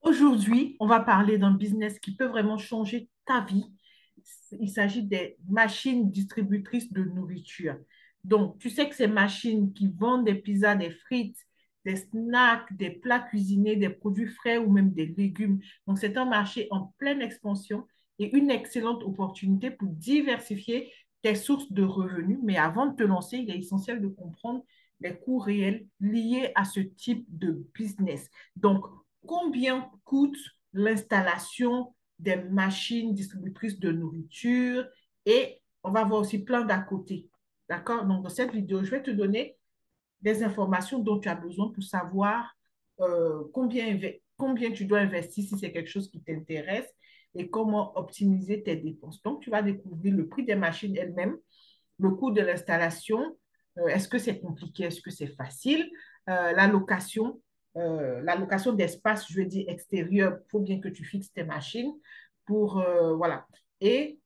Aujourd'hui, on va parler d'un business qui peut vraiment changer ta vie. Il s'agit des machines distributrices de nourriture. Donc, tu sais que ces machines qui vendent des pizzas, des frites, des snacks, des plats cuisinés, des produits frais ou même des légumes. Donc, c'est un marché en pleine expansion et une excellente opportunité pour diversifier tes sources de revenus. Mais avant de te lancer, il est essentiel de comprendre les coûts réels liés à ce type de business. Donc, combien coûte l'installation des machines distributrices de nourriture et on va voir aussi plein d'à côté. D'accord? Donc, dans cette vidéo, je vais te donner des informations dont tu as besoin pour savoir combien tu dois investir si c'est quelque chose qui t'intéresse et comment optimiser tes dépenses. Donc, tu vas découvrir le prix des machines elles-mêmes, le coût de l'installation, est-ce que c'est compliqué, est-ce que c'est facile, la location d'espace, je veux dire extérieur, il faut bien que tu fixes tes machines pour, voilà. Et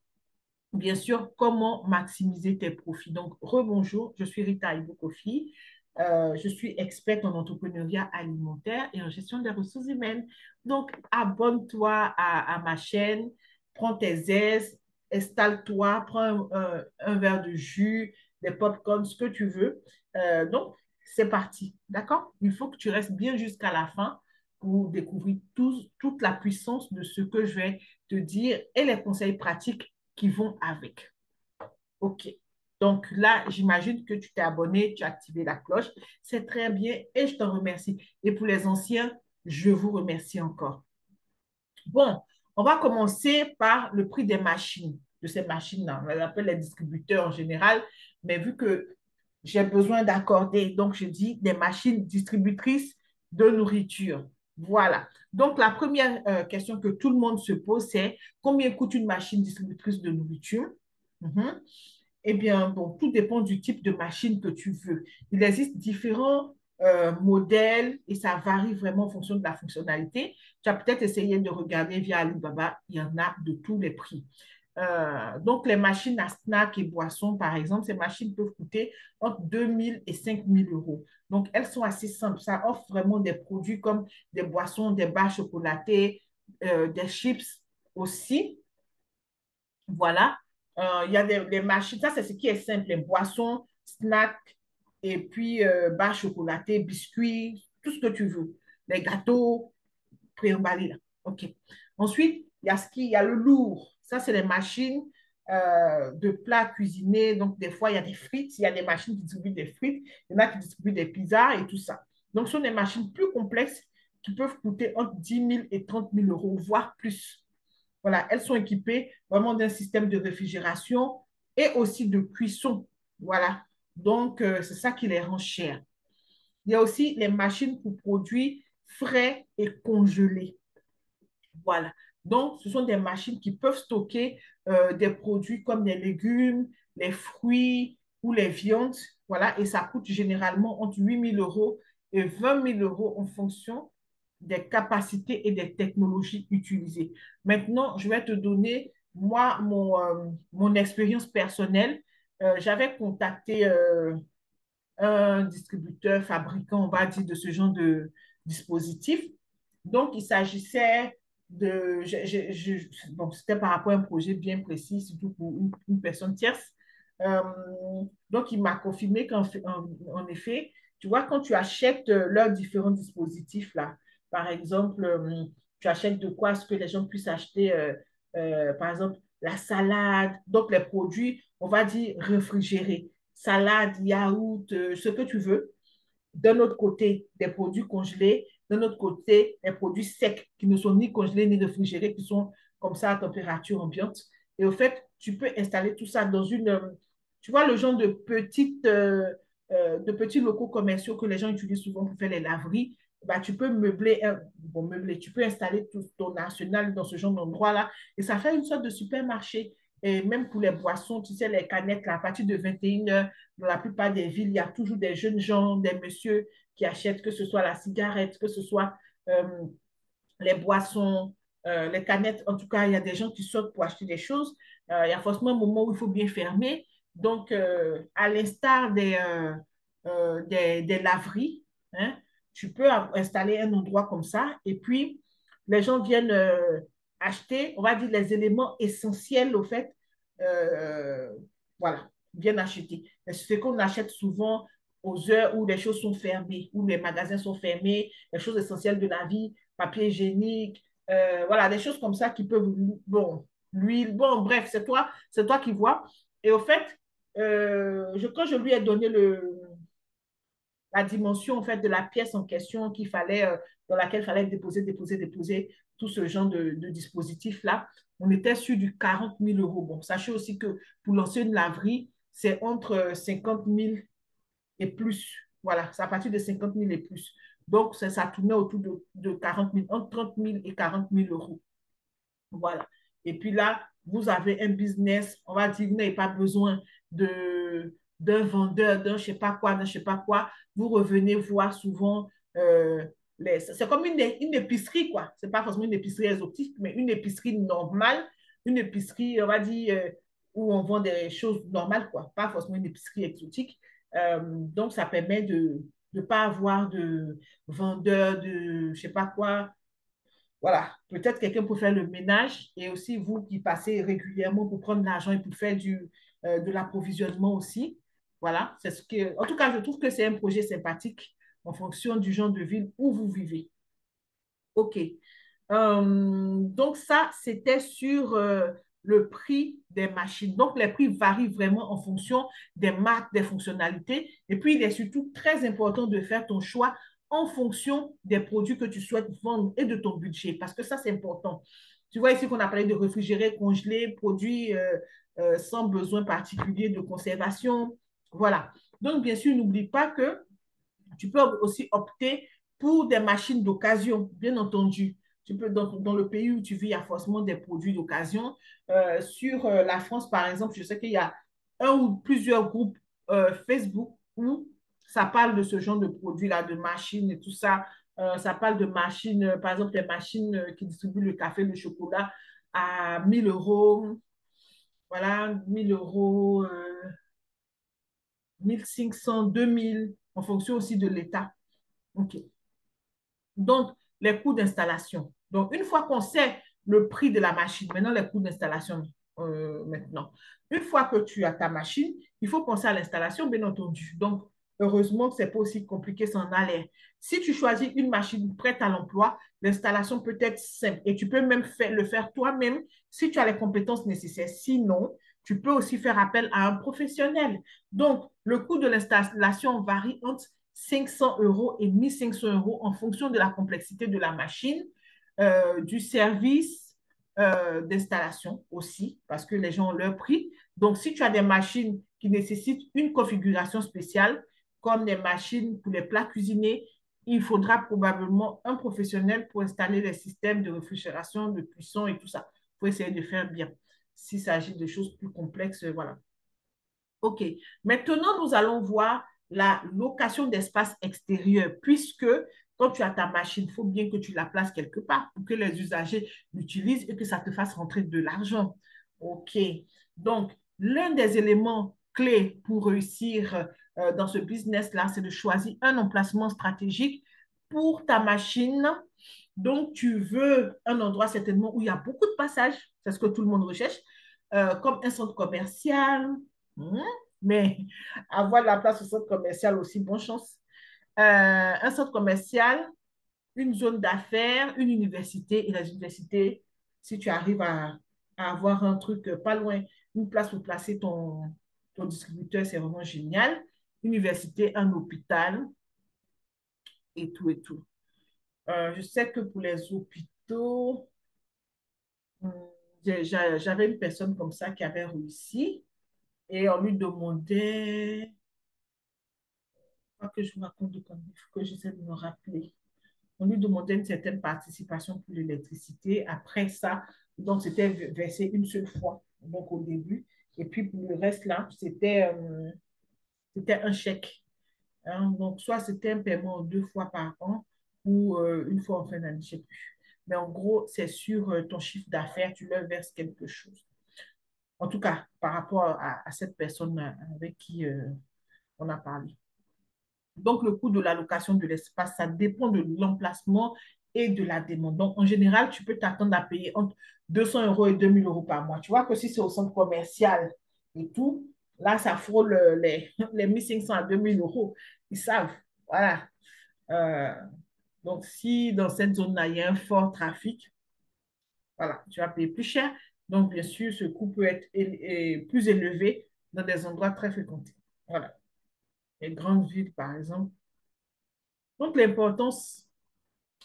bien sûr, comment maximiser tes profits. Donc, rebonjour, je suis Rita Ibukofi. Je suis experte en entrepreneuriat alimentaire et en gestion des ressources humaines. Donc, abonne-toi à ma chaîne, prends tes aises, installe-toi, prends un verre de jus, des pop-corn, ce que tu veux. Donc, c'est parti, d'accord? Il faut que tu restes bien jusqu'à la fin pour découvrir toute la puissance de ce que je vais te dire et les conseils pratiques qui vont avec. OK. Donc là, j'imagine que tu t'es abonné, tu as activé la cloche. C'est très bien et je t'en remercie. Et pour les anciens, je vous remercie encore. Bon, on va commencer par le prix des machines, de ces machines-là. On les appelle les distributeurs en général, mais vu que j'ai besoin d'accorder, donc je dis des machines distributrices de nourriture. Voilà. Donc, la première question que tout le monde se pose, c'est combien coûte une machine distributrice de nourriture? Mhm. Eh bien, bon, tout dépend du type de machine que tu veux. Il existe différents modèles et ça varie vraiment en fonction de la fonctionnalité. Tu as peut-être essayé de regarder via Alibaba, il y en a de tous les prix. Donc, les machines à snack et boissons, par exemple, ces machines peuvent coûter entre 2 000 et 5 000 euros. Donc, elles sont assez simples. Ça offre vraiment des produits comme des boissons, des barres chocolatées, des chips aussi. Voilà. Il y a des machines. Ça, c'est ce qui est simple. Les boissons, snacks, et puis barres chocolatées, biscuits, tout ce que tu veux. Les gâteaux préemballés là. OK. Ensuite, il y a le lourd. Ça, c'est les machines de plats cuisinés. Donc, des fois, il y a des frites. Il y a des machines qui distribuent des frites. Il y en a qui distribuent des pizzas et tout ça. Donc, ce sont des machines plus complexes qui peuvent coûter entre 10 000 et 30 000 euros, voire plus. Voilà, elles sont équipées vraiment d'un système de réfrigération et aussi de cuisson. Voilà. Donc, c'est ça qui les rend chères. Il y a aussi les machines pour produits frais et congelés. Voilà. Donc, ce sont des machines qui peuvent stocker des produits comme les légumes, les fruits ou les viandes. Voilà. Et ça coûte généralement entre 8 000 euros et 20 000 euros en fonction des capacités et des technologies utilisées. Maintenant, je vais te donner, moi, mon expérience personnelle. J'avais contacté un distributeur, fabricant, on va dire, de ce genre de dispositif. Donc, il s'agissait de... bon, c'était par rapport à un projet bien précis, surtout pour une personne tierce. Euh, donc, il m'a confirmé en effet, tu vois, quand tu achètes leurs différents dispositifs, là, par exemple, tu achètes de quoi ce que les gens puissent acheter, par exemple, la salade, donc les produits, on va dire, réfrigérés, salade, yaourt, ce que tu veux. D'un autre côté, des produits congelés. D'un autre côté, des produits secs qui ne sont ni congelés ni réfrigérés, qui sont comme ça à température ambiante. Et au fait, tu peux installer tout ça dans tu vois, le genre de petits locaux commerciaux que les gens utilisent souvent pour faire les laveries. Bah, tu peux tu peux installer tout ton arsenal dans ce genre d'endroit-là et ça fait une sorte de supermarché. Et même pour les boissons, tu sais, les canettes, là, à partir de 21h, dans la plupart des villes, il y a toujours des jeunes gens, des messieurs qui achètent, que ce soit la cigarette, que ce soit euh, les boissons, les canettes. En tout cas, il y a des gens qui sortent pour acheter des choses. Il y a forcément un moment où il faut bien fermer. Donc, à l'instar des laveries, hein, tu peux installer un endroit comme ça. Et puis, les gens viennent acheter, on va dire, les éléments essentiels, au fait, euh, voilà, viennent acheter. Ce qu'on achète souvent aux heures où les choses sont fermées, où les magasins sont fermés, les choses essentielles de la vie, papier hygiénique, voilà, des choses comme ça qui peuvent, bon, l'huile, bon, bref, c'est toi qui vois. Et au fait, quand je lui ai donné la dimension en fait, de la pièce en question qu'il fallait, dans laquelle il fallait déposer tout ce genre de dispositif-là, on était sur du 40 000 euros. Bon, sachez aussi que pour lancer une laverie, c'est entre 50 000 et plus. Voilà, c'est à partir de 50 000 et plus. Donc, ça tournait autour de 40 000, entre 30 000 et 40 000 euros. Voilà. Et puis là, vous avez un business, on va dire, vous n'avez pas besoin d'un vendeur, d'un je sais pas quoi, d'un je sais pas quoi. Vous revenez voir souvent, c'est comme une épicerie, quoi. C'est pas forcément une épicerie exotique, mais une épicerie normale, une épicerie, on va dire, où on vend des choses normales, quoi. Pas forcément une épicerie exotique. Donc, ça permet de ne pas avoir de vendeur de je sais pas quoi, voilà, peut-être quelqu'un pour faire le ménage et aussi vous qui passez régulièrement pour prendre l'argent et pour faire de l'approvisionnement aussi. Voilà, c'est ce que, en tout cas, je trouve que c'est un projet sympathique en fonction du genre de ville où vous vivez. OK. Donc ça, c'était sur le prix des machines. Donc les prix varient vraiment en fonction des marques, des fonctionnalités. Et puis, il est surtout très important de faire ton choix en fonction des produits que tu souhaites vendre et de ton budget, parce que ça, c'est important. Tu vois ici qu'on a parlé de réfrigérés, congelés, produits sans besoin particulier de conservation. Voilà. Donc, bien sûr, n'oublie pas que tu peux aussi opter pour des machines d'occasion, bien entendu. Tu peux, dans le pays où tu vis, il y a forcément des produits d'occasion. Sur la France, par exemple, je sais qu'il y a un ou plusieurs groupes Facebook où ça parle de ce genre de produits-là, de machines et tout ça. Ça parle de machines, par exemple, les machines qui distribuent le café, le chocolat à 1 000 euros. Voilà, 1 000 euros, 1 500, 2 000, en fonction aussi de l'État. OK. Donc, les coûts d'installation. Donc, une fois qu'on sait le prix de la machine, maintenant les coûts d'installation, maintenant. Une fois que tu as ta machine, il faut penser à l'installation, bien entendu. Donc, heureusement que ce n'est pas aussi compliqué sans aller. Si tu choisis une machine prête à l'emploi, l'installation peut être simple et tu peux même le faire toi-même si tu as les compétences nécessaires. Sinon, tu peux aussi faire appel à un professionnel. Donc, le coût de l'installation varie entre 500 euros et 1 500 euros en fonction de la complexité de la machine, du service d'installation aussi, parce que les gens ont leur prix. Donc, si tu as des machines qui nécessitent une configuration spéciale, comme des machines pour les plats cuisinés, il faudra probablement un professionnel pour installer les systèmes de réfrigération, de cuisson et tout ça. Il faut essayer de faire bien. S'il s'agit de choses plus complexes, voilà. OK. Maintenant, nous allons voir la location d'espace extérieur, puisque quand tu as ta machine, il faut bien que tu la places quelque part pour que les usagers l'utilisent et que ça te fasse rentrer de l'argent. OK. Donc, l'un des éléments clés pour réussir dans ce business-là, c'est de choisir un emplacement stratégique pour ta machine. Donc, tu veux un endroit certainement où il y a beaucoup de passages, c'est ce que tout le monde recherche, comme un centre commercial. Mais avoir de la place au centre commercial aussi, bonne chance. Un centre commercial, une zone d'affaires, une université. Et les universités, si tu arrives à avoir un truc pas loin, une place pour placer ton distributeur, c'est vraiment génial. Université, un hôpital et tout et tout. Je sais que pour les hôpitaux, hum, j'avais une personne comme ça qui avait réussi et on lui demandait, pas que je vous raconte de conneries, il faut que j'essaie de me rappeler. On lui demandait une certaine participation pour l'électricité. Après ça, donc c'était versé une seule fois, donc au début. Et puis pour le reste là, c'était un chèque. Hein. Donc soit c'était un paiement 2 fois par an ou une fois en fin d'année, je ne sais plus. Mais en gros, c'est sur ton chiffre d'affaires, tu leur verses quelque chose. En tout cas, par rapport à cette personne avec qui on a parlé. Donc, le coût de l'allocation de l'espace, ça dépend de l'emplacement et de la demande. Donc, en général, tu peux t'attendre à payer entre 200 € et 2 000 € par mois. Tu vois que si c'est au centre commercial et tout, là, ça frôle les 1 500 à 2 000 €. Ils savent. Voilà. Euh, donc, si dans cette zone-là, il y a un fort trafic, voilà, tu vas payer plus cher. Donc, bien sûr, ce coût peut être plus élevé dans des endroits très fréquentés. Voilà. Les grandes villes, par exemple. Donc, l'importance,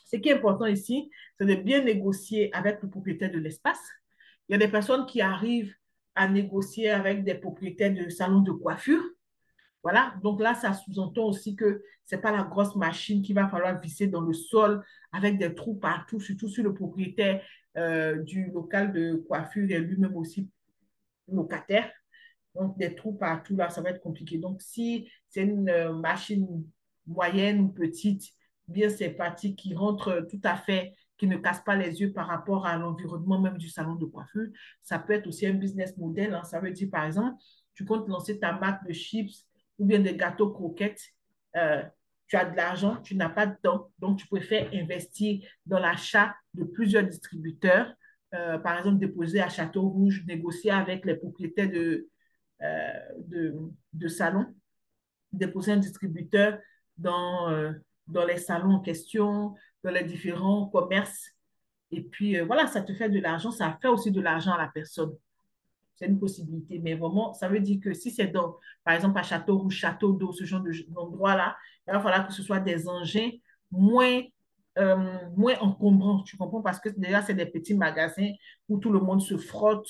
ce qui est important ici, c'est de bien négocier avec le propriétaire de l'espace. Il y a des personnes qui arrivent à négocier avec des propriétaires de salons de coiffure. Voilà, donc là, ça sous-entend aussi que ce n'est pas la grosse machine qu'il va falloir visser dans le sol avec des trous partout, surtout si le propriétaire du local de coiffure est lui-même aussi locataire. Donc, des trous partout, là, ça va être compliqué. Donc, si c'est une machine moyenne ou petite, bien sympathique, qui rentre tout à fait, qui ne casse pas les yeux par rapport à l'environnement même du salon de coiffure, ça peut être aussi un business model, hein. Ça veut dire, par exemple, tu comptes lancer ta marque de chips ou bien de gâteaux croquettes. euh, Tu as de l'argent, tu n'as pas de temps, donc tu préfères investir dans l'achat de plusieurs distributeurs. Par exemple, déposer à Château Rouge, négocier avec les propriétaires euh, de, de salon, déposer un distributeur dans, euh, dans les salons en question, dans les différents commerces. Et puis, voilà, ça te fait de l'argent, ça fait aussi de l'argent à la personne. C'est une possibilité. Mais vraiment, ça veut dire que si c'est dans, par exemple, à Château Rouge, Château d'eau, ce genre d'endroit-là, il va falloir que ce soit des engins moins, moins encombrants. Tu comprends? Parce que déjà, c'est des petits magasins où tout le monde se frotte.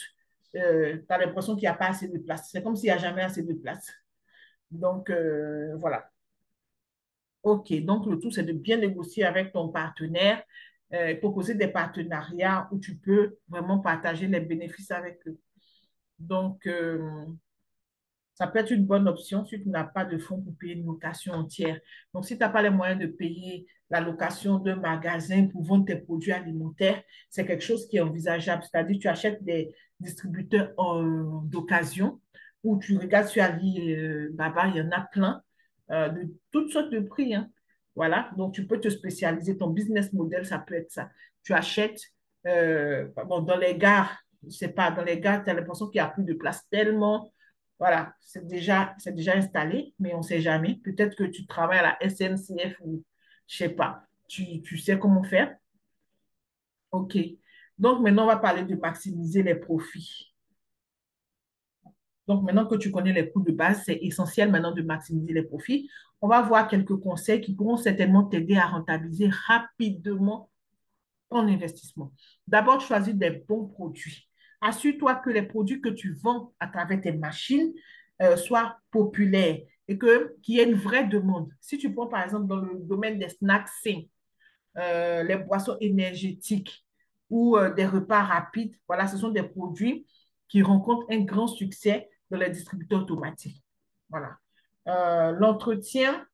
Tu as l'impression qu'il n'y a pas assez de place. C'est comme s'il n'y a jamais assez de place. Donc, voilà. OK. Donc, le tout, c'est de bien négocier avec ton partenaire, proposer des partenariats où tu peux vraiment partager les bénéfices avec eux. Donc, ça peut être une bonne option si tu n'as pas de fonds pour payer une location entière. Donc, si tu n'as pas les moyens de payer la location d'un magasin pour vendre tes produits alimentaires, c'est quelque chose qui est envisageable. C'est-à-dire, tu achètes des distributeurs d'occasion où tu regardes sur Ali Baba, il y en a plein de toutes sortes de prix, hein. Voilà, donc tu peux te spécialiser. Ton business model, ça peut être ça. Tu achètes, bon, dans les gares, je sais pas, dans les gares, tu as l'impression qu'il n'y a plus de place tellement. Voilà, c'est déjà installé, mais on ne sait jamais. Peut-être que tu travailles à la SNCF ou je ne sais pas. Tu sais comment faire? OK. Donc maintenant, on va parler de maximiser les profits. Donc maintenant que tu connais les coûts de base, c'est essentiel maintenant de maximiser les profits. On va voir quelques conseils qui pourront certainement t'aider à rentabiliser rapidement ton investissement. D'abord, choisis des bons produits. Assure-toi que les produits que tu vends à travers tes machines soient populaires et qu'il y ait une vraie demande. Si tu prends par exemple dans le domaine des snacks sains, les boissons énergétiques ou des repas rapides, voilà, ce sont des produits qui rencontrent un grand succès dans les distributeurs automatiques. Voilà. L'entretien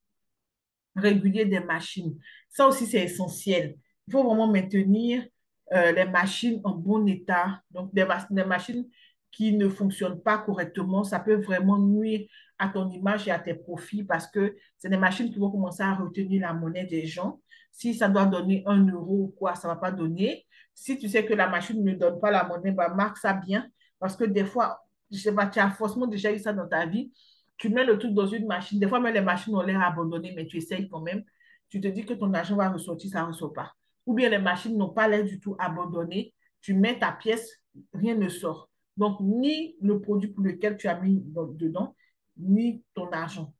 régulier des machines. Ça aussi, c'est essentiel. Il faut vraiment maintenir les machines en bon état. Donc, des machines qui ne fonctionnent pas correctement, ça peut vraiment nuire à ton image et à tes profits parce que c'est des machines qui vont commencer à retenir la monnaie des gens. Si ça doit donner 1 € ou quoi, ça ne va pas donner. Si tu sais que la machine ne donne pas la monnaie, bah, marque ça bien parce que des fois, je sais pas, tu as forcément déjà eu ça dans ta vie. Tu mets le truc dans une machine. Des fois, même les machines ont l'air abandonnées, mais tu essayes quand même. Tu te dis que ton argent va ressortir, ça ne ressort pas. Ou bien les machines n'ont pas l'air du tout abandonnées. Tu mets ta pièce, rien ne sort. Donc, ni le produit pour lequel tu as mis dedans, ni ton argent.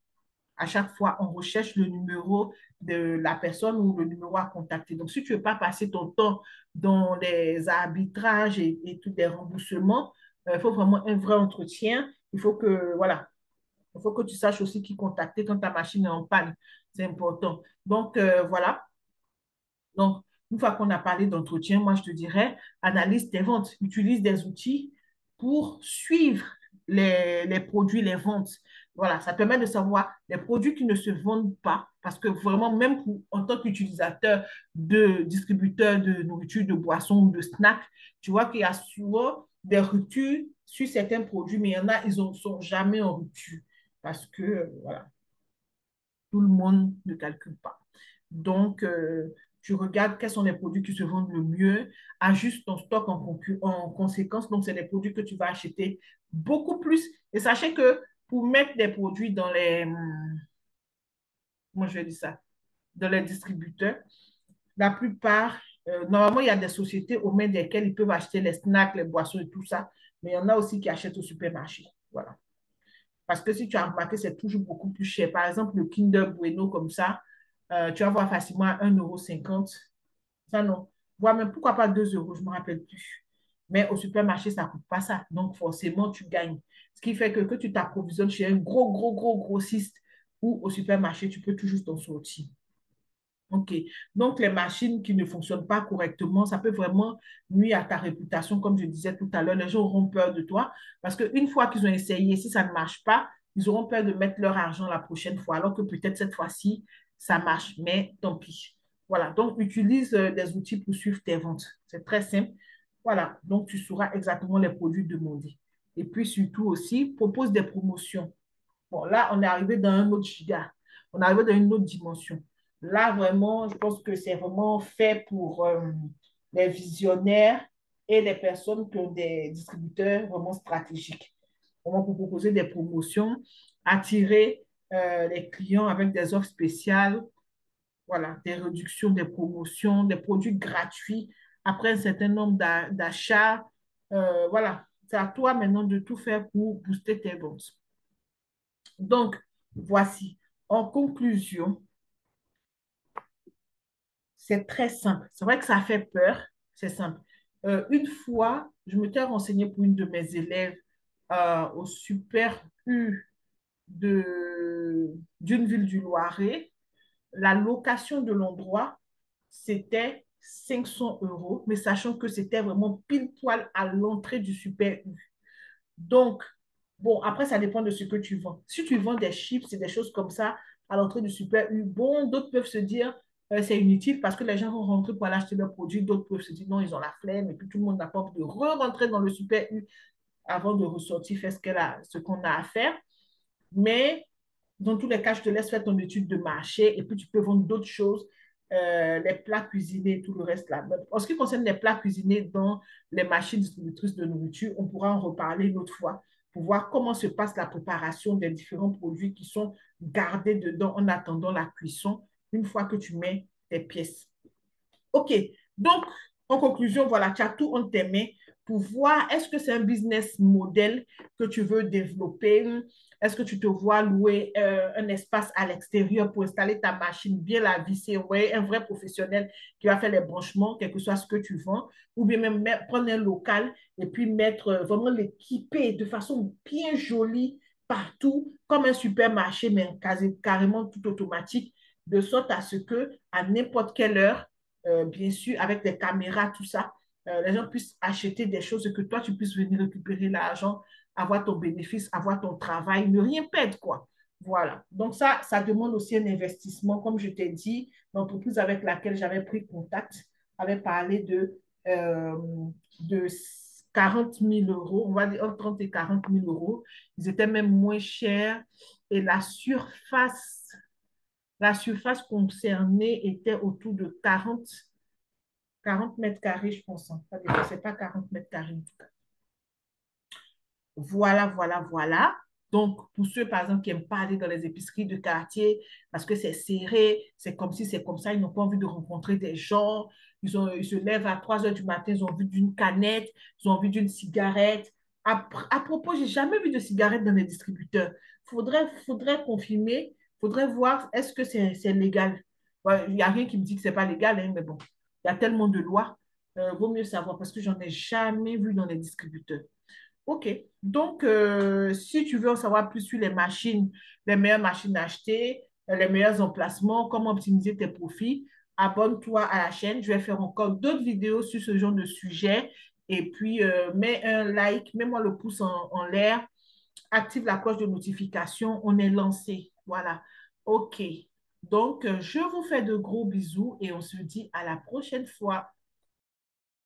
À chaque fois, on recherche le numéro de la personne ou le numéro à contacter. Donc, si tu ne veux pas passer ton temps dans les arbitrages et tous les remboursements, il faut vraiment un vrai entretien. Il faut que, voilà, il faut que tu saches aussi qui contacter quand ta machine est en panne. C'est important. Donc, voilà. Donc, une fois qu'on a parlé d'entretien, moi, je te dirais, analyse tes ventes. Utilise des outils pour suivre les produits, les ventes. Voilà, ça permet de savoir les produits qui ne se vendent pas. Parce que vraiment, même en tant qu'utilisateur de distributeur de nourriture, de boissons ou de snacks, tu vois qu'il y a souvent des ruptures sur certains produits, mais il y en a, ils ne sont jamais en rupture. Parce que, voilà, tout le monde ne calcule pas. Donc, tu regardes quels sont les produits qui se vendent le mieux, ajuste ton stock en conséquence. Donc, c'est des produits que tu vas acheter beaucoup plus. Et sachez que pour mettre des produits dans les, moi je vais dire ça, dans les distributeurs, la plupart, normalement, il y a des sociétés aux mains desquelles ils peuvent acheter les snacks, les boissons et tout ça, mais il y en a aussi qui achètent au supermarché. Voilà. Parce que si tu as remarqué, c'est toujours beaucoup plus cher. Par exemple, le Kinder Bueno comme ça, tu vas voir facilement à 1,50 €. Ça, non. Voire même, pourquoi pas 2 €, je ne me rappelle plus. Mais au supermarché, ça ne coûte pas ça. Donc, forcément, tu gagnes. Ce qui fait que tu t'approvisionnes chez un gros grossiste ou au supermarché, tu peux toujours t'en sortir. OK. Donc, les machines qui ne fonctionnent pas correctement, ça peut vraiment nuire à ta réputation. Comme je disais tout à l'heure, les gens auront peur de toi parce qu'une fois qu'ils ont essayé, si ça ne marche pas, ils auront peur de mettre leur argent la prochaine fois, alors que peut-être cette fois-ci, ça marche, mais tant pis. Voilà. Donc, utilise des outils pour suivre tes ventes. C'est très simple. Voilà. Donc, tu sauras exactement les produits demandés. Et puis, surtout aussi, propose des promotions. Bon, là, on est arrivé dans un autre giga. On est arrivé dans une autre dimension. Là, vraiment, je pense que c'est vraiment fait pour les visionnaires et les personnes qui ont des distributeurs vraiment stratégiques. Vraiment pour proposer des promotions, attirer les clients avec des offres spéciales, voilà, des réductions, des promotions, des produits gratuits après un certain nombre d'achats. Voilà, c'est à toi maintenant de tout faire pour booster tes ventes. Donc, voici. En conclusion, c'est très simple. C'est vrai que ça fait peur, c'est simple. Une fois, je m'étais renseignée pour une de mes élèves au Super U d'une ville du Loiret. La location de l'endroit, c'était 500 €, mais sachant que c'était vraiment pile poil à l'entrée du Super U. Donc, bon, après, ça dépend de ce que tu vends. Si tu vends des chips et des choses comme ça à l'entrée du Super U, bon, d'autres peuvent se dire c'est inutile parce que les gens vont rentrer pour aller acheter leurs produits. D'autres peuvent se dire non, ils ont la flemme et puis tout le monde n'a pas envie de re-rentrer dans le Super U avant de ressortir faire ce qu'on a à faire. Mais dans tous les cas, je te laisse faire ton étude de marché et puis tu peux vendre d'autres choses, les plats cuisinés et tout le reste là. En ce qui concerne les plats cuisinés dans les machines distributrices de nourriture, on pourra en reparler une autre fois pour voir comment se passe la préparation des différents produits qui sont gardés dedans en attendant la cuisson une fois que tu mets tes pièces. OK. Donc, en conclusion, voilà, tu as tout en tes mains pour voir est-ce que c'est un business model que tu veux développer. Est-ce que tu te vois louer un espace à l'extérieur pour installer ta machine, bien la visser, ouais, un vrai professionnel qui va faire les branchements, quel que soit ce que tu vends, ou bien même prendre un local et puis mettre vraiment l'équiper de façon bien jolie partout, comme un supermarché, mais carrément tout automatique, de sorte à ce que à n'importe quelle heure, bien sûr, avec des caméras, tout ça, les gens puissent acheter des choses et que toi, tu puisses venir récupérer l'argent, avoir ton bénéfice, avoir ton travail, ne rien perdre, quoi. Voilà. Donc ça demande aussi un investissement. Comme je t'ai dit, l'entreprise avec laquelle j'avais pris contact avait parlé euh, de 40 000 €, on va dire entre 30 et 40 000 €. Ils étaient même moins chers et la surface concernée était autour de 40 mètres carrés, je pense. Hein. Ça ne dépassait pas 40 mètres carrés en tout cas. Voilà. Donc, pour ceux, par exemple, qui n'aiment pas aller dans les épiceries de quartier parce que c'est serré, c'est comme si c'est comme ça, ils n'ont pas envie de rencontrer des gens. Ils se lèvent à 3 heures du matin, ils ont envie d'une canette, ils ont envie d'une cigarette. À propos, j'ai jamais vu de cigarette dans les distributeurs. Faudrait confirmer, faudrait voir est-ce que c'est légal. Ouais, il n'y a rien qui me dit que c'est pas légal, hein, mais bon, il y a tellement de lois. Vaut mieux savoir parce que j'en ai jamais vu dans les distributeurs. OK. Donc, si tu veux en savoir plus sur les machines, les meilleures machines à acheter, les meilleurs emplacements, comment optimiser tes profits, abonne-toi à la chaîne. Je vais faire encore d'autres vidéos sur ce genre de sujet. Et puis, mets un like, mets-moi le pouce en l'air, active la cloche de notification. On est lancé. Voilà. OK. Donc, je vous fais de gros bisous et on se dit à la prochaine fois.